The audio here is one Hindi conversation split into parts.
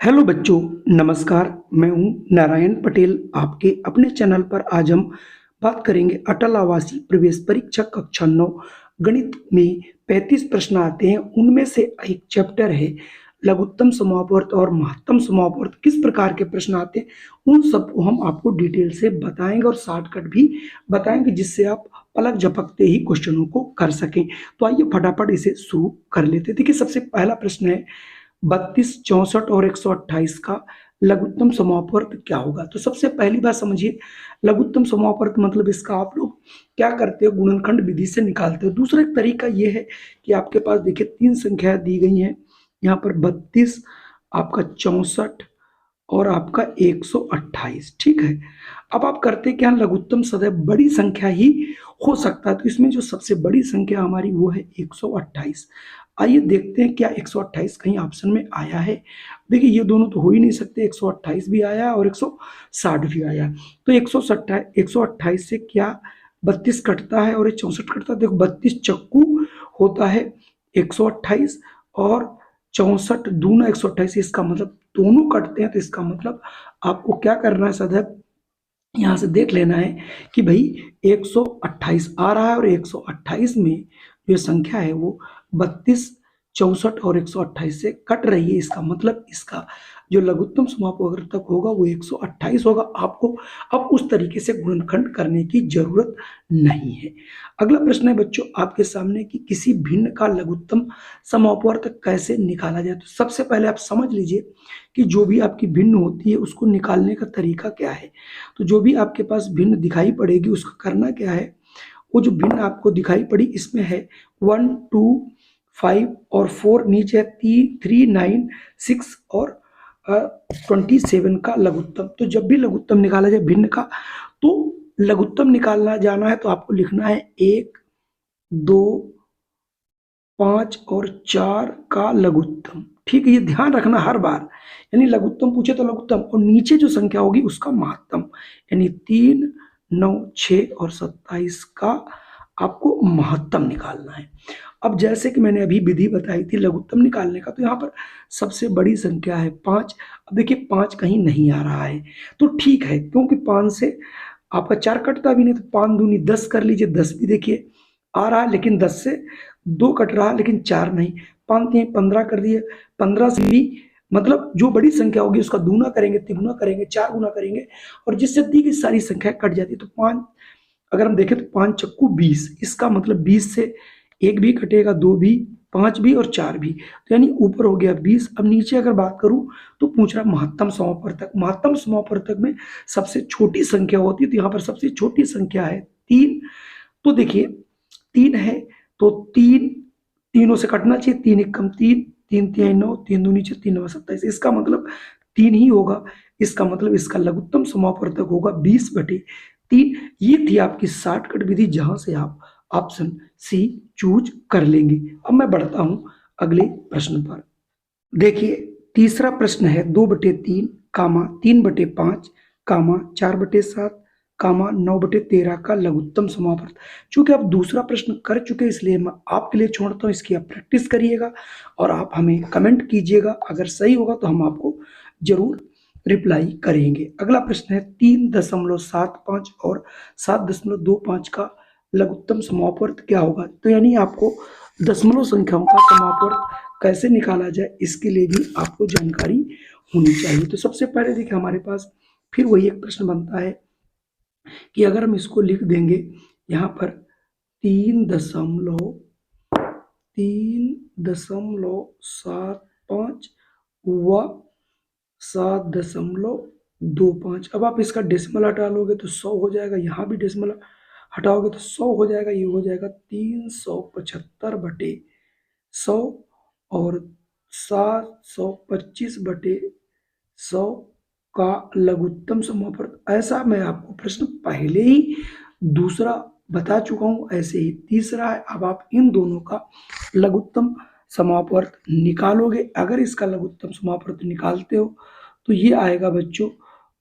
हेलो बच्चों, नमस्कार। मैं हूं नारायण पटेल। आपके अपने चैनल पर आज हम बात करेंगे अटल आवासीय प्रवेश परीक्षा कक्षा 9 गणित में 35 प्रश्न आते हैं। उनमें से एक चैप्टर है लघुत्तम समापवर्त और महत्तम समापवर्त। किस प्रकार के प्रश्न आते हैं उन सबको हम आपको डिटेल से बताएंगे और शॉर्टकट भी बताएंगे, जिससे आप पलक झपकते ही क्वेश्चनों को कर सकें। तो आइए फटाफट इसे शुरू कर लेते हैं। देखिए, सबसे पहला प्रश्न है 32, 64 और 128 का लघुत्तम समापवर्त क्या होगा। तो सबसे पहली बात समझिए, लघुत्तम समापवर्त मतलब इसका आप लोग क्या करते हो, गुणनखंड विधि से निकालते हो। दूसरा एक तरीका ये है कि आपके पास देखिए 3 संख्या दी गई हैं, यहाँ पर 32, आपका 64 और आपका 128। ठीक है, अब आप करते क्या, लघुत्तम सदैव बड़ी संख्या ही हो सकता है। तो इसमें जो सबसे बड़ी संख्या हमारी वो है 128। आइए देखते हैं क्या 128 कहीं ऑप्शन में आया है। देखिए, ये दोनों तो हो ही नहीं सकते, 128 भी आया और 160 भी आया। तो 128 से क्या 32 कटता है और 64 कटता है। देखो, 32 चक्कू होता है 128 और 64 दूना 128, इसका मतलब दोनों कटते हैं। तो इसका मतलब आपको क्या करना है, सदैव यहाँ से देख लेना है कि भाई 128 आ रहा है और 128 में जो संख्या है वो 32, 64 और 128 से कट रही है। इसका मतलब इसका जो लघुत्तम समापवर्तक होगा वो 128 होगा। आपको अब उस तरीके से गुणनखंड करने की जरूरत नहीं है। अगला प्रश्न है बच्चों आपके सामने कि किसी भिन्न का लघुत्तम समापवर्तक कैसे निकाला जाए। तो सबसे पहले आप समझ लीजिए कि जो भी आपकी भिन्न होती है उसको निकालने का तरीका क्या है। तो जो भी आपके पास भिन्न दिखाई पड़ेगी उसका करना क्या है, वो जो भिन्न आपको दिखाई पड़ी इसमें है 1, 2, 5 और 4, नीचे है 3, 9, 6 और 27 का लघुत्तम। तो जब भी लघुत्तम निकाला जाए भिन्न का, तो लघुत्तम निकालना जाना है तो आपको लिखना है 1, 2, 5 और 4 का लघुत्तम। ठीक है, ये ध्यान रखना हर बार, यानी लघुत्तम पूछे तो लघुत्तम और नीचे जो संख्या होगी उसका महत्तम, यानी 3, 9, 6 और 27 का आपको महत्तम निकालना है। अब जैसे कि मैंने अभी विधि बताई थी लघुत्तम निकालने का, तो यहाँ पर सबसे बड़ी संख्या है 5। अब देखिए 5 कहीं नहीं आ रहा है, तो ठीक है, क्योंकि 5 से आपका 4 कटता भी नहीं, तो 5 दूनी 10 कर लीजिए। 10 भी देखिए आ रहा है, लेकिन 10 से 2 कट रहा है लेकिन 4 नहीं। 5 3 15 कर दिए। 15 से भी मतलब जो बड़ी संख्या होगी उसका दूना करेंगे, तिगुना करेंगे, 4 गुना करेंगे और जिससे दी गई सारी संख्या कट जाती है। तो 5 अगर हम देखें तो 5 चक्कू 20, इसका मतलब 20 से 1 भी कटेगा, 2 भी, 5 भी और 4 भी, तो यानी ऊपर हो गया 20। अब नीचे अगर बात करूं तो पूछ रहा महत्तम समापवर्तक। महत्तम समापवर्तक में सबसे छोटी संख्या होती है, तो यहाँ पर सबसे छोटी संख्या है 3। तो देखिए 3 है तो 3 तीनों से कटना चाहिए, 3 एक कम 3, 3 3 9, 3 दूनी 6, 3 9 27, इसका मतलब 3 ही होगा। इसका मतलब इसका लघुत्तम समापवर्तक होगा 20/3। ये थी आपकी शॉर्टकट विधि, जहां से आप ऑप्शन सी चूज कर लेंगे। अब मैं बढ़ता हूं अगले प्रश्न पर। देखिए, तीसरा प्रश्न है 2/3, 3/5, 4/7, 9/13 का लघुत्तम समापवर्त। चूंकि आप दूसरा प्रश्न कर चुके इसलिए मैं आपके लिए छोड़ता हूं, इसकी आप प्रैक्टिस करिएगा और आप हमें कमेंट कीजिएगा। अगर सही होगा तो हम आपको जरूर रिप्लाई करेंगे। अगला प्रश्न है 3.75 और 7.25 का लघुत्तम समापवर्त क्या होगा। तो यानी आपको दशमलव संख्याओं का समापवर्त कैसे निकाला जाए इसके लिए भी आपको जानकारी होनी चाहिए। तो सबसे पहले देखिए हमारे पास फिर वही एक प्रश्न बनता है कि अगर हम इसको लिख देंगे यहाँ पर 3.75 व 7.25। अब आप इसका डेसिमल हटा लोगे तो 100 हो जाएगा, यहाँ भी डेसिमल हटाओगे तो 100 हो जाएगा। ये हो जाएगा 375/100 और 725/100 का लघुत्तम समापवर्त। ऐसा मैं आपको प्रश्न पहले ही दूसरा बता चुका हूं, ऐसे ही तीसरा है। अब आप इन दोनों का लघुत्तम समापवर्त निकालोगे। अगर इसका लघुत्तम समापवर्त निकालते हो तो ये आएगा बच्चों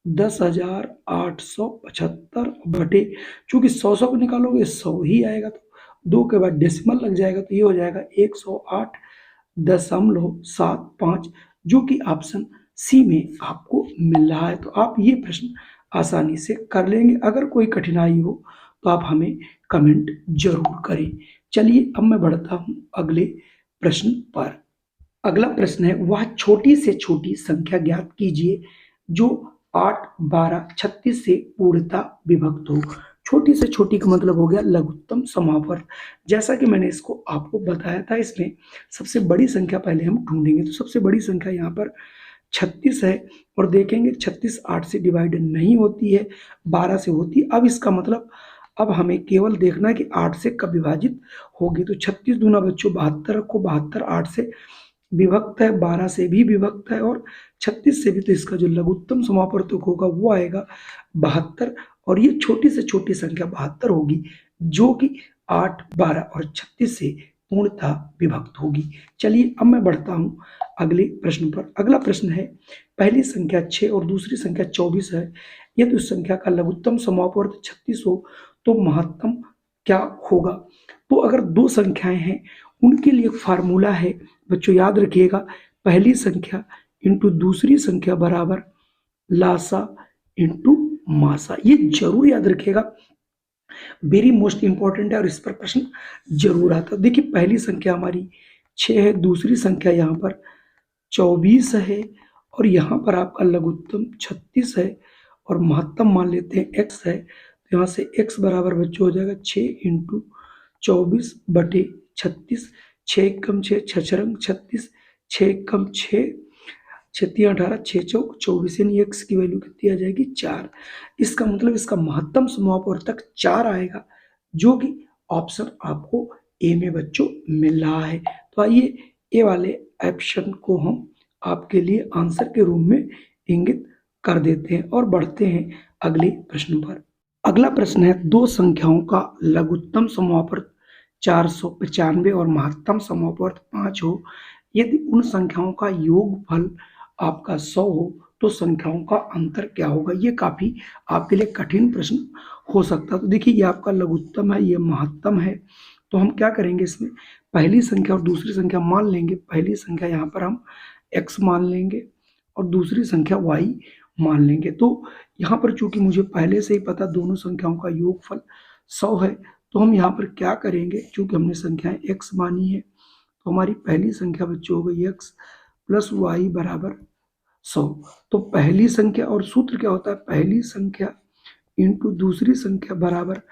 10,875 चूंकि 100 को निकालोगे 100 ही आएगा, तो 2 के बाद डेसिमल लग जाएगा, तो ये हो जाएगा 108.75, जो कि ऑप्शन सी में आपको मिल रहा है। तो आप ये प्रश्न आसानी से कर लेंगे। अगर कोई कठिनाई हो तो आप हमें कमेंट जरूर करें। चलिए अब मैं बढ़ता हूं अगले प्रश्न पर। अगला प्रश्न है, वह छोटी से छोटी संख्या ज्ञात कीजिए जो 8, 12, 36 से पूर्णतः विभक्त हो। छोटी से छोटी का मतलब हो गया लघुत्तम समावर्त। जैसा कि मैंने इसको आपको बताया था, इसमें सबसे बड़ी संख्या पहले हम ढूंढेंगे। तो सबसे बड़ी संख्या यहाँ पर 36 है और देखेंगे 36 8 से डिवाइड नहीं होती है, 12 से होती है। अब इसका मतलब अब हमें केवल देखना है कि 8 से कब विभाजित होगी। तो 36 दूना बच्चों 72 रखो, 72 8 से विभक्त है, 12 से भी विभक्त है और 36 से भी। तो इसका जो लघुत्तम समावर्तक होगा वो आएगा 72 और ये छोटी से छोटी संख्या 72 होगी जो कि 8, 12 और 36 से पूर्णतः विभक्त होगी। चलिए अब मैं बढ़ता हूं अगले प्रश्न पर। अगला प्रश्न है, पहली संख्या 6 और दूसरी संख्या 24 है। यदि उस संख्या का लघुत्तम समावर्त 36 हो तो महत्तम क्या होगा। तो अगर दो संख्याएं हैं उनके लिए एक फार्मूला है बच्चों, याद रखिएगा। पहली संख्या इंटू दूसरी संख्या बराबर लासा इंटू मासा। ये जरूर याद रखिएगा, वेरी मोस्ट इंपॉर्टेंट है और इस पर प्रश्न जरूर आता है। देखिए पहली संख्या हमारी 6 है, दूसरी संख्या यहाँ पर 24 है और यहाँ पर आपका लघुत्तम 36 है और महत्तम मान लेते हैं x है। तो यहाँ से x बराबर बच्चों हो जाएगा 6 इंटू 24 बटे 36। 6 कम 6 छछरंग 36, 6 कम 6 छत्ती 18, 6 चौक 24, यानी x की वैल्यू कितनी आ जाएगी 4। इसका मतलब इसका महत्तम समावर्तक 4 आएगा जो कि ऑप्शन आपको ए में बच्चों मिल रहा है। तो आइए ए वाले ऑप्शन को हम आपके लिए आंसर के रूप में इंगित कर देते हैं और बढ़ते हैं अगले प्रश्न पर। अगला प्रश्न है, दो संख्याओं का लघुत्तम समावर्त 495 और महत्तम समावर्त 5 हो। यदि उन संख्याओं का योगफल आपका 100 हो तो संख्याओं का अंतर क्या होगा। ये काफी आपके लिए कठिन प्रश्न हो सकता है। तो देखिए ये आपका लघुत्तम है, ये महत्तम है। तो हम क्या करेंगे, इसमें पहली संख्या और दूसरी संख्या मान लेंगे। पहली संख्या यहाँ पर हम x मान लेंगे और दूसरी संख्या y मान लेंगे। तो यहाँ पर चूंकि मुझे पहले से ही पता दोनों संख्याओं का योगफल 100 है, तो हम यहाँ पर क्या करेंगे, चूंकि हमने संख्याएं x मानी है तो हमारी पहली संख्या बच्चों हो गई x प्लस वाई बराबर 100। तो पहली संख्या और सूत्र क्या होता है, पहली संख्या इंटू दूसरी संख्या बराबर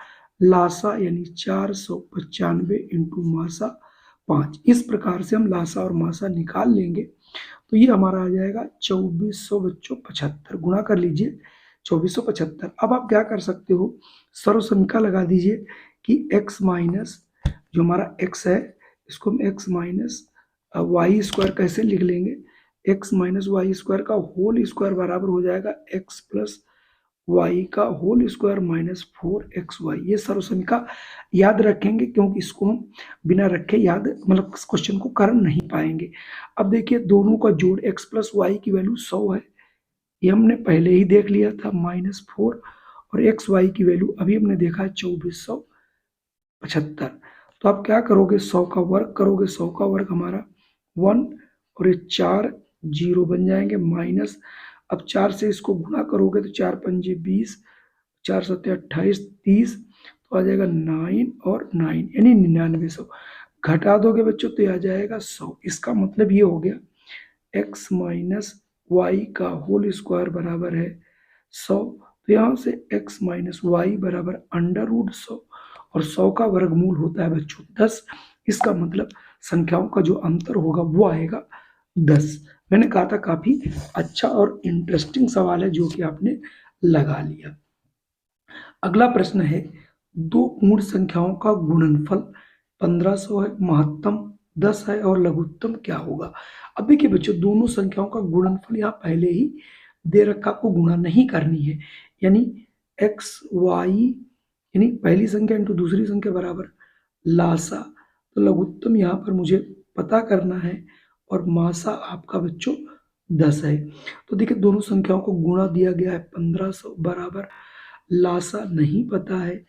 लासा यानी 495 इंटू मासा 5। इस प्रकार से हम लासा और मासा निकाल लेंगे। तो ये हमारा आ जाएगा 2400 बच्चों 75। गुणा कर लीजिए 2475। अब आप क्या कर सकते हो, सर्वसमीका लगा दीजिए कि x माइनस जो हमारा x है इसको हम x माइनस वाई स्क्वायर कैसे लिख लेंगे, x माइनस वाई स्क्वायर का होल स्क्वायर बराबर हो जाएगा x प्लस वाई का होल स्क्वायर माइनस 4xy। ये सर्वसमीका याद रखेंगे क्योंकि इसको हम बिना रखे याद मतलब क्वेश्चन को कर नहीं पाएंगे। अब देखिए दोनों का जोड़ x प्लस वाई की वैल्यू 100 है, ये हमने पहले ही देख लिया था -4 और एक्स वाई की वैल्यू अभी हमने देखा है 2475। तो आप क्या करोगे, 100 का वर्ग करोगे, 100 का वर्ग हमारा 1 और ये 4 जीरो बन जाएंगे माइनस। अब 4 से इसको गुणा करोगे तो 4 पंजे 20, 4 सत्ते 28, 30 तो आ जाएगा 9 और 9 यानी 9900। घटा दोगे बच्चों तो आ जाएगा 100। इसका मतलब ये हो गया x माइनस वाई का होल स्क्वायर बराबर है 100। तो यहाँ से x माइनस वाई बराबर √100 और 100 का वर्गमूल होता है बच्चों 10। इसका मतलब संख्याओं का जो अंतर होगा वो आएगा 10। मैंने कहा था काफी अच्छा और इंटरेस्टिंग सवाल है जो कि आपने लगा लिया। अगला प्रश्न है, दो पूर्ण संख्याओं का गुणनफल 1500 है, महत्तम 10 है और लघुत्तम क्या होगा। अब देखिए बच्चों दोनों संख्याओं का गुणनफल यहाँ पहले ही दे रखा, आपको गुणा नहीं करनी है, यानी x y यानी पहली संख्या इंटू दूसरी संख्या बराबर लासा। तो लघुत्तम यहाँ पर मुझे पता करना है और मासा आपका बच्चों 10 है। तो देखिए दोनों संख्याओं को गुणा दिया गया है 1500 बराबर लासा नहीं पता है,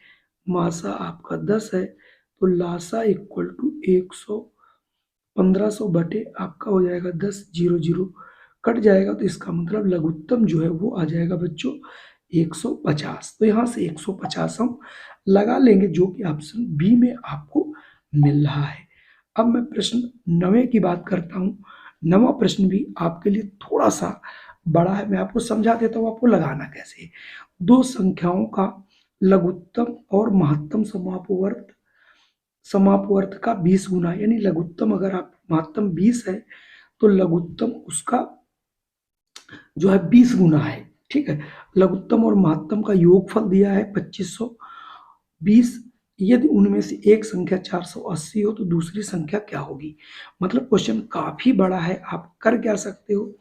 मासा आपका 10 है। तो लासा इक्वल टू 100 1500 बटे आपका हो जाएगा 10, 0 0 कट जाएगा तो इसका मतलब लघुत्तम जो है वो आ जाएगा बच्चों 150। तो यहाँ से 150 हम लगा लेंगे, जो कि ऑप्शन बी में आपको मिल रहा है। अब मैं प्रश्न 9 की बात करता हूँ। 9वां प्रश्न भी आपके लिए थोड़ा सा बड़ा है, मैं आपको समझा देता हूँ आपको लगाना कैसे है। दो संख्याओं का लघुत्तम और महत्तम समापवर्त का 20 गुना, यानी लघुत्तम अगर आप महत्तम 20 है तो लघुत्तम उसका जो है 20 गुना है। ठीक है, लघुत्तम और महत्तम का योगफल दिया है 2520। यदि उनमें से एक संख्या 480 हो तो दूसरी संख्या क्या होगी। मतलब क्वेश्चन काफी बड़ा है। आप कर क्या सकते हो,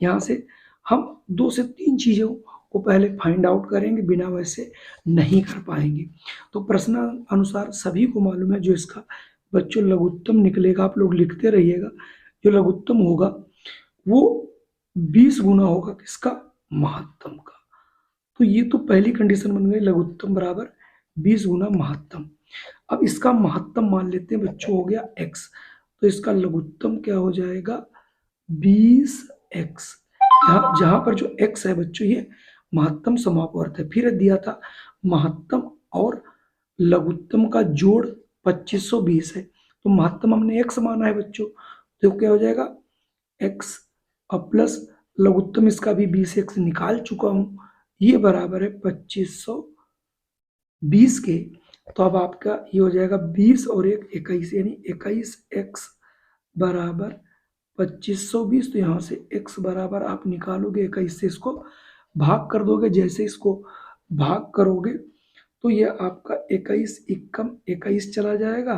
यहाँ से हम 2 से 3 चीजों को पहले फाइंड आउट करेंगे, बिना वैसे नहीं कर पाएंगे। तो प्रश्न अनुसार सभी को मालूम है, जो इसका बच्चों लघुत्तम निकलेगा, आप लोग लिखते रहिएगा, जो लघुत्तम होगा वो 20 गुना होगा किसका, महत्तम का। तो ये तो पहली कंडीशन बन गई, लघुत्तम बराबर 20 गुना महत्तम। अब इसका महत्तम मान लेते हैं बच्चों, हो गया x, तो इसका लघुत्तम क्या हो जाएगा 20x। जहां पर जो x है बच्चों ये महत्तम समापवर्त है। फिर दिया था महत्तम और लघुत्तम का जोड़ 2520 है, तो महत्तम हमने x माना है बच्चों, तो क्या हो जाएगा x और प्लस लघुत्तम इसका भी 20x निकाल चुका हूं, ये बराबर है 2520 के। तो अब आपका ये हो जाएगा 20 और 1 21, यानी 21x बराबर 2520। तो यहाँ से x बराबर आप निकालोगे 21 से इसको भाग कर दोगे। जैसे इसको भाग करोगे तो ये आपका 21 एकम 21 चला जाएगा,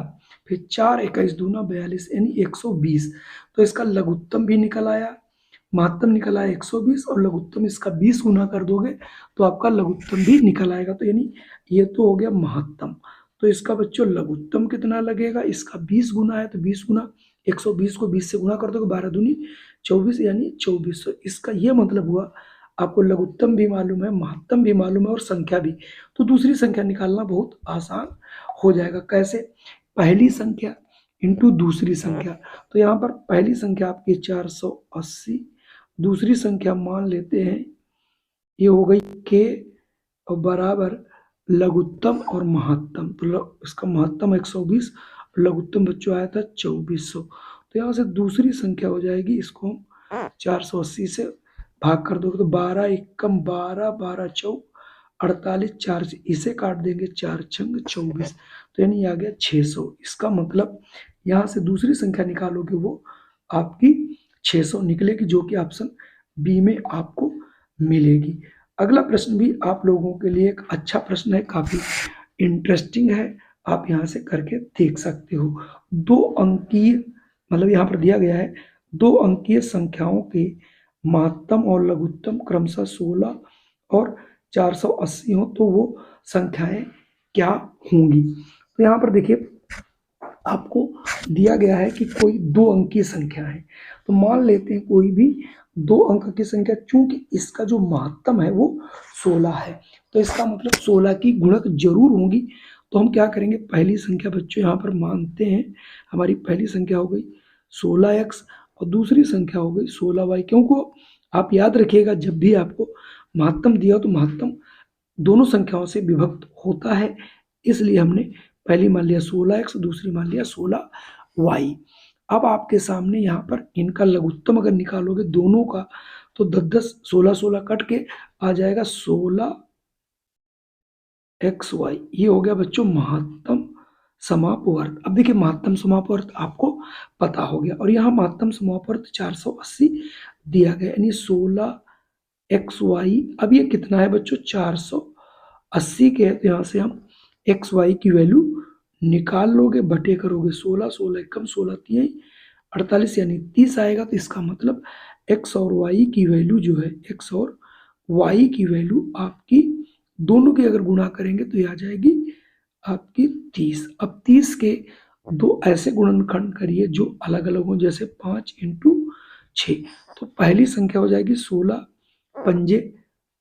फिर 4 21 दूना 42, यानी 120। तो इसका लघुत्तम भी निकल आया, महत्तम निकल आया 120, और लघुत्तम इसका 20 गुना कर दोगे तो आपका लघुत्तम भी निकल आएगा। तो यानी ये तो हो गया महत्तम। तो इसका बच्चों लघुत्तम कितना लगेगा, इसका 20 गुना है तो 20 गुना 120 को 20 से गुना कर दोगे, 12 दूनी 24, यानी 2400। इसका ये मतलब हुआ आपको लघुत्तम भी मालूम है, महत्तम भी मालूम है और संख्या भी, तो दूसरी संख्या निकालना बहुत आसान हो जाएगा। कैसे, पहली संख्या इंटू दूसरी संख्या। तो यहाँ पर पहली संख्या आपकी 480, दूसरी संख्या मान लेते हैं ये हो गई k, और बराबर लघुत्तम और महत्तम। तो इसका महत्तम 120, लघुत्तम बच्चों आया था 2400। तो यहाँ से दूसरी संख्या हो जाएगी, इसको हम 480 से भाग कर दोगे तो 12 एकम 12, 12 चौक 48, 4 से इसे काट देंगे, 4 छंग 24, तो यानी आ गया 600। इसका मतलब यहाँ से दूसरी संख्या निकालोगे वो आपकी 600 निकलेगी, जो कि ऑप्शन बी में आपको मिलेगी। अगला प्रश्न भी आप लोगों के लिए एक अच्छा प्रश्न है, काफी इंटरेस्टिंग है, आप यहाँ से करके देख सकते हो। 2 अंकीय, मतलब यहाँ पर दिया गया है 2 अंकीय संख्याओं के महत्तम और लघुत्तम क्रमशः 16 और 480 हो तो वो संख्याएं क्या होंगी। तो यहाँ पर देखिए आपको दिया गया है कि कोई 2 अंकीय संख्या है, तो मान लेते हैं कोई भी 2 अंक की संख्या, चूंकि इसका जो महत्तम है वो 16 है, तो इसका मतलब 16 की गुणक जरूर होंगी। तो हम क्या करेंगे, पहली संख्या बच्चों यहाँ पर मानते हैं, हमारी पहली संख्या हो गई 16x और दूसरी संख्या हो गई 16y। क्योंकि आप याद रखिएगा जब भी आपको महत्तम दिया तो महत्तम दोनों संख्याओं से विभक्त होता है, इसलिए हमने पहली मान लिया 16x, दूसरी मान लिया 16y। अब आपके सामने यहाँ पर इनका लघुत्तम अगर निकालोगे दोनों का तो 10 10 16 16 कट के आ जाएगा 16xy। ये हो गया बच्चों महत्तम समापवर्त। अब देखिए महत्तम समापवर्त आपको पता हो गया, और यहाँ महत्तम समापवर्त 480 दिया गया, यानी 16xy। अब ये कितना है बच्चों 480 के है, तो यहाँ से हम xy की वैल्यू निकाल लोगे, बटे करोगे 16, 16 एकम 16 3 48, यानी 30 आएगा। तो इसका मतलब x और y की वैल्यू जो है, x और y की वैल्यू आपकी दोनों की अगर गुणा करेंगे तो ये आ जाएगी आपकी 30। अब 30 के 2 ऐसे गुणनखंड करिए जो अलग अलग हो, जैसे 5 इंटू 6, तो पहली संख्या हो जाएगी 16 पंजे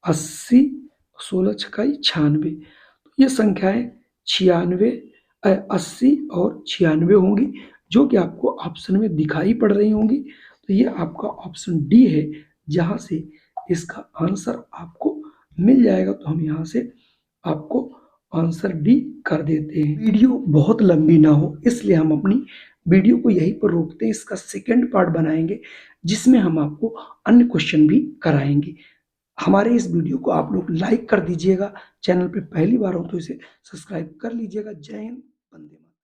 80, 16 छकाई 96। तो ये संख्याएं 96 80 और 96 होंगी, जो कि आपको ऑप्शन में दिखाई पड़ रही होंगी। तो ये आपका ऑप्शन डी है, जहाँ से इसका आंसर आपको मिल जाएगा। तो हम यहाँ से आपको आंसर डी कर देते हैं। वीडियो बहुत लंबी ना हो इसलिए हम अपनी वीडियो को यहीं पर रोकते हैं। इसका सेकंड पार्ट बनाएंगे जिसमें हम आपको अन्य क्वेश्चन भी कराएंगे। हमारे इस वीडियो को आप लोग लाइक कर दीजिएगा, चैनल पे पहली बार हो तो इसे सब्सक्राइब कर लीजिएगा। जय हिंद, वंदे मातरम।